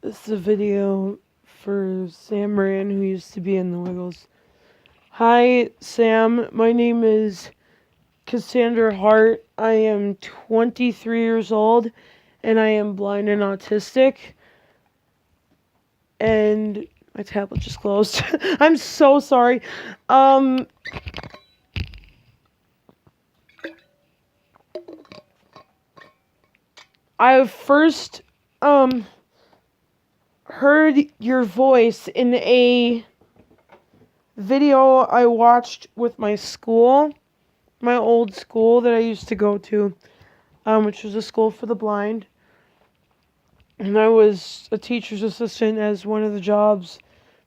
This is a video for Sam Moran, who used to be in the Wiggles. Hi, Sam. My name is Cassandra Hart. I am 23 years old, and I am blind and autistic. And my tablet just closed. I'm so sorry. I first heard your voice in a video I watched with my school, my old school that I used to go to, which was a school for the blind. And I was a teacher's assistant as one of the jobs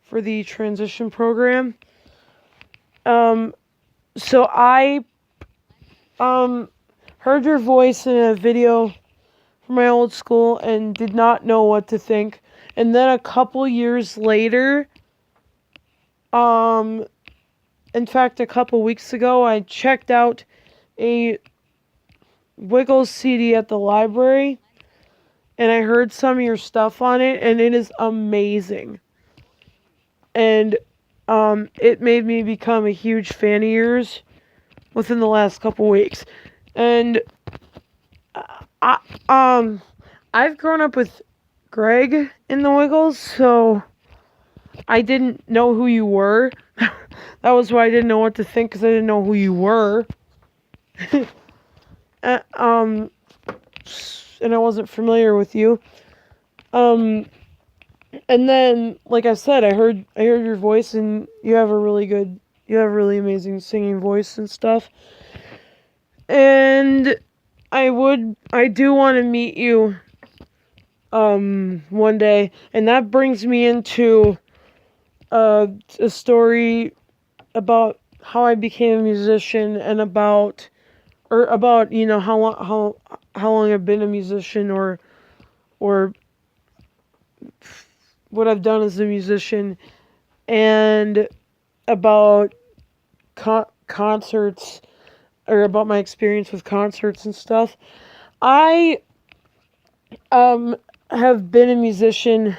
for the transition program. So I heard your voice in a video from my old school and did not know what to think. And then a couple years later, in fact, a couple weeks ago, I checked out a Wiggles CD at the library, and I heard some of your stuff on it, and it is amazing. And it made me become a huge fan of yours within the last couple weeks. And I've grown up with Greg in the Wiggles, so I didn't know who you were. That was why I didn't know what to think, because I didn't know who you were. And I wasn't familiar with you. And then, like I said, I heard your voice, and you have a really amazing singing voice and stuff. And I do want to meet you one day, and that brings me into a story about how I became a musician, and about how long I've been a musician, or what I've done as a musician, and about concerts, or about my experience with concerts and stuff. I have been a musician.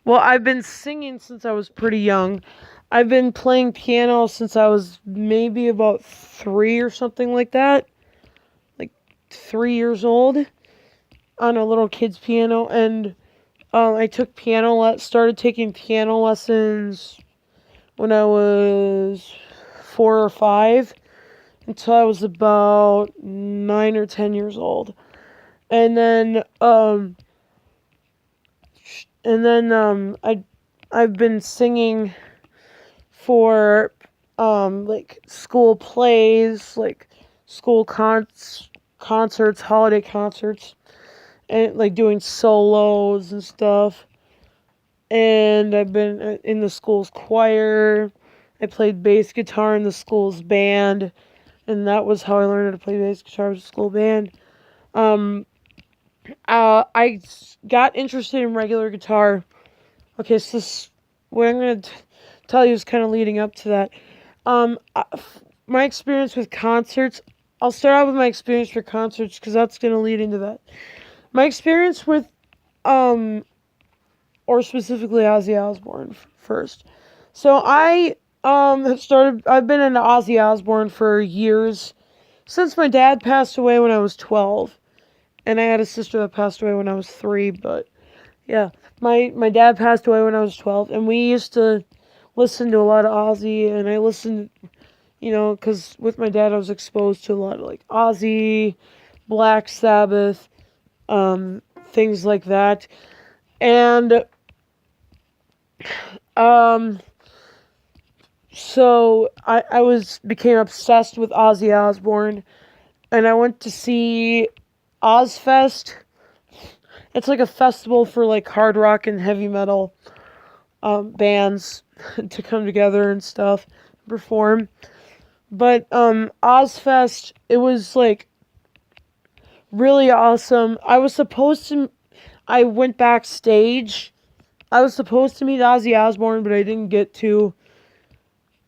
Well, I've been singing since I was pretty young. I've been playing piano since I was maybe about 3 or something like that. Like 3 years old, on a little kid's piano. And I started taking piano lessons when I was 4 or 5, until I was about 9 or 10 years old. And then I've been singing for like school plays, like school concerts, holiday concerts, and like doing solos and stuff. And I've been in the school's choir. I played bass guitar in the school's band, and that was how I learned how to play bass guitar, was a school band. I got interested in regular guitar. Okay, so what I'm going to tell you is kind of leading up to that. My experience with concerts, I'll start out with my experience for concerts, because that's going to lead into that. My experience with, or specifically Ozzy Osbourne first. So I've been into Ozzy Osbourne for years, since my dad passed away when I was 12. And I had a sister that passed away when I was 3, but yeah. My dad passed away when I was 12, and we used to listen to a lot of Ozzy, and I listened, because with my dad I was exposed to a lot of, like, Ozzy, Black Sabbath, things like that. And, so I became obsessed with Ozzy Osbourne, and I went to see Ozfest. It's like a festival for, like, hard rock and heavy metal bands to come together and stuff, perform. But Ozfest, it was, like, really awesome. I went backstage. I was supposed to meet Ozzy Osbourne, but I didn't get to,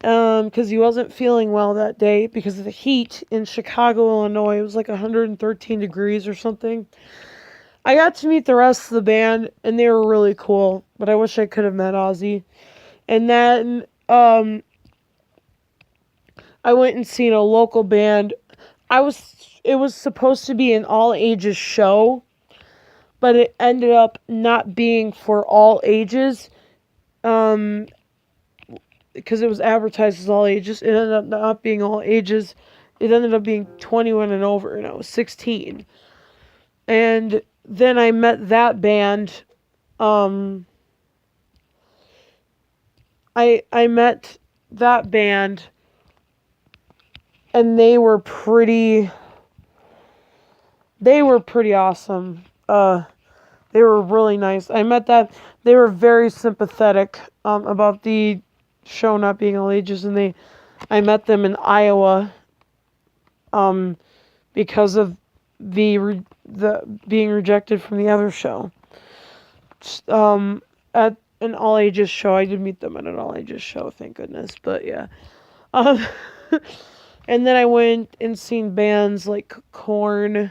because he wasn't feeling well that day because of the heat in Chicago, Illinois. It was like 113 degrees or something. I got to meet the rest of the band, and they were really cool. But I wish I could have met Ozzy. And then I went and seen a local band. It was supposed to be an all ages show, but it ended up not being for all ages. Because it was advertised as all ages. It ended up not being all ages. It ended up being 21 and over, and I was 16. And then I met that band. I met that band, and they were pretty awesome. They were really nice. I met that. They were very sympathetic about the show not being all ages, and I met them in Iowa because of the being rejected from the other show. At an all ages show, I did meet them at an all ages show, thank goodness. But yeah, and then I went and seen bands like Korn.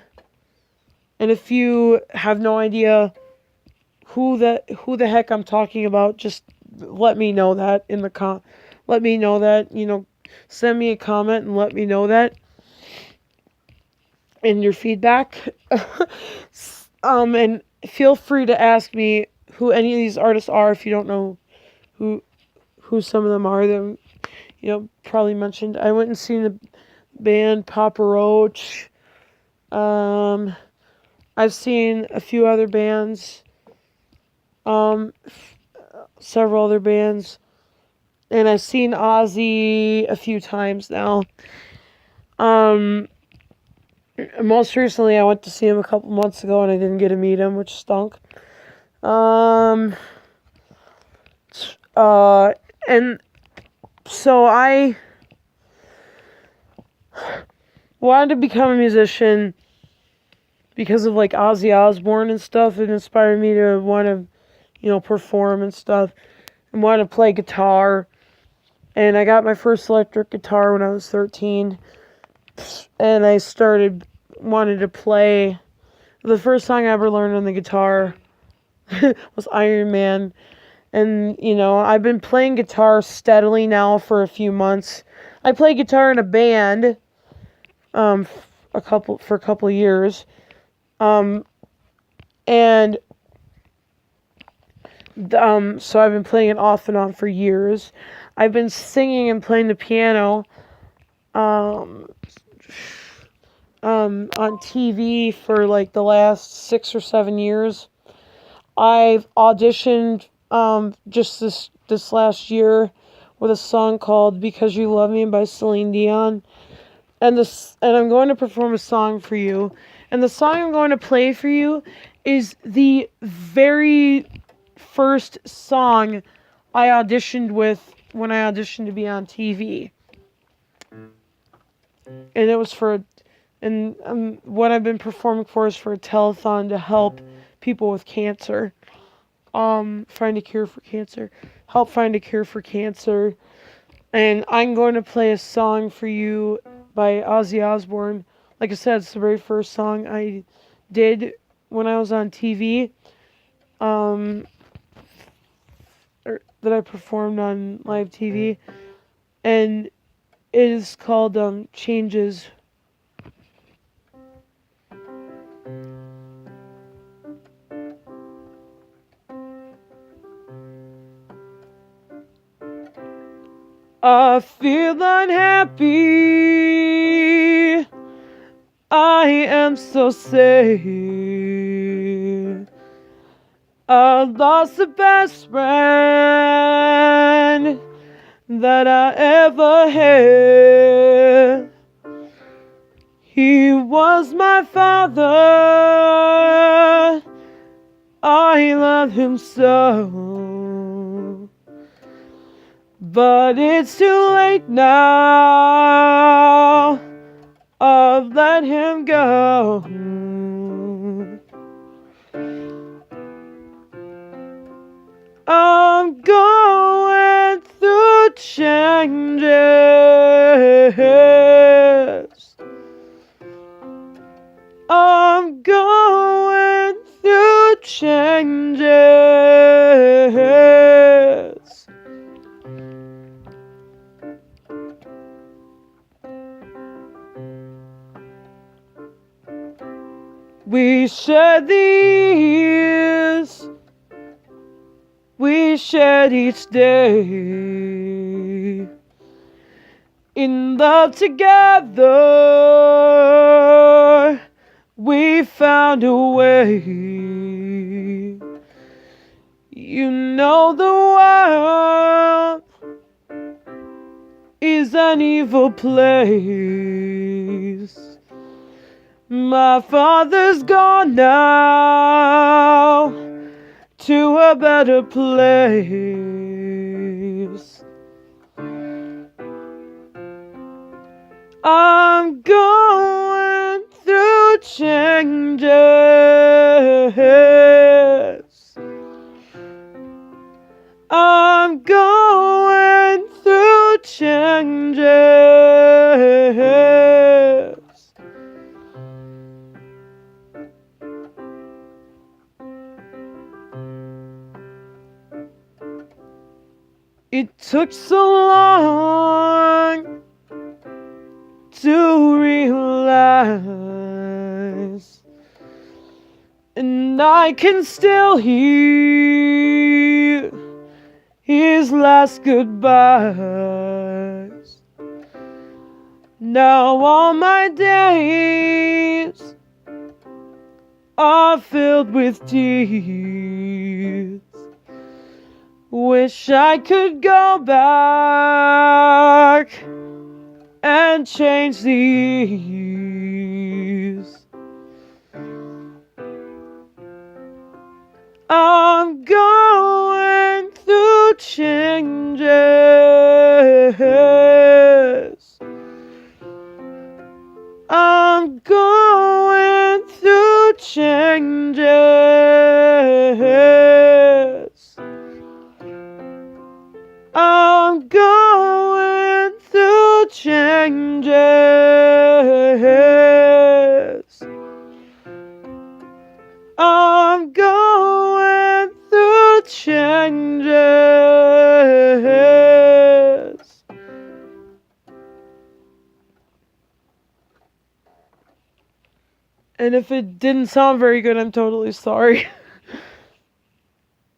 And if you have no idea who the heck I'm talking about, just let me know that in the let me know that, send me a comment and let me know that in your feedback. And feel free to ask me who any of these artists are if you don't know who some of them are. Them, probably mentioned. I went and seen the band Papa Roach. I've seen a few other bands, several other bands, and I've seen Ozzy a few times now. Most recently, I went to see him a couple months ago, and I didn't get to meet him, which stunk. And so I wanted to become a musician because of like Ozzy Osbourne and stuff. It inspired me to want to, perform and stuff, and want to play guitar. And I got my first electric guitar when I was 13, and I wanted to play. The first song I ever learned on the guitar was Iron Man. And, I've been playing guitar steadily now for a few months. I played guitar in a band for a couple of years. So I've been playing it off and on for years. I've been singing and playing the piano on TV for like the last 6 or 7 years. I've auditioned just this last year with a song called Because You Love Me by Celine Dion. And I'm going to perform a song for you. And the song I'm going to play for you is the very first song I auditioned with when I auditioned to be on TV. And it was what I've been performing for is for a telethon to help people with cancer. Find a cure for cancer. Help find a cure for cancer. And I'm going to play a song for you by Ozzy Osbourne. Like I said, it's the very first song I did when I was on TV. That I performed on live TV. And it is called Changes. I feel unhappy. I am so sad. I lost the best friend that I ever had. He was my father. I loved him so. But it's too late now. I've let him go. I'm going through changes. I'm going through changes. We shed the years we shed each day in love together. We found a way. You know the world is an evil place. My father's gone now to a better place. I'm going through changes. I'm going through changes. It took so long to realize, and I can still hear his last goodbyes. Now all my days are filled with tears. Wish I could go back and change the years. I'm going through changes. I'm going through changes. I'm going through changes. I'm going through changes. And if it didn't sound very good, I'm totally sorry.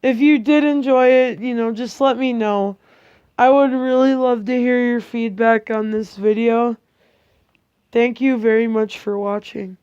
If you did enjoy it, just let me know. I would really love to hear your feedback on this video. Thank you very much for watching.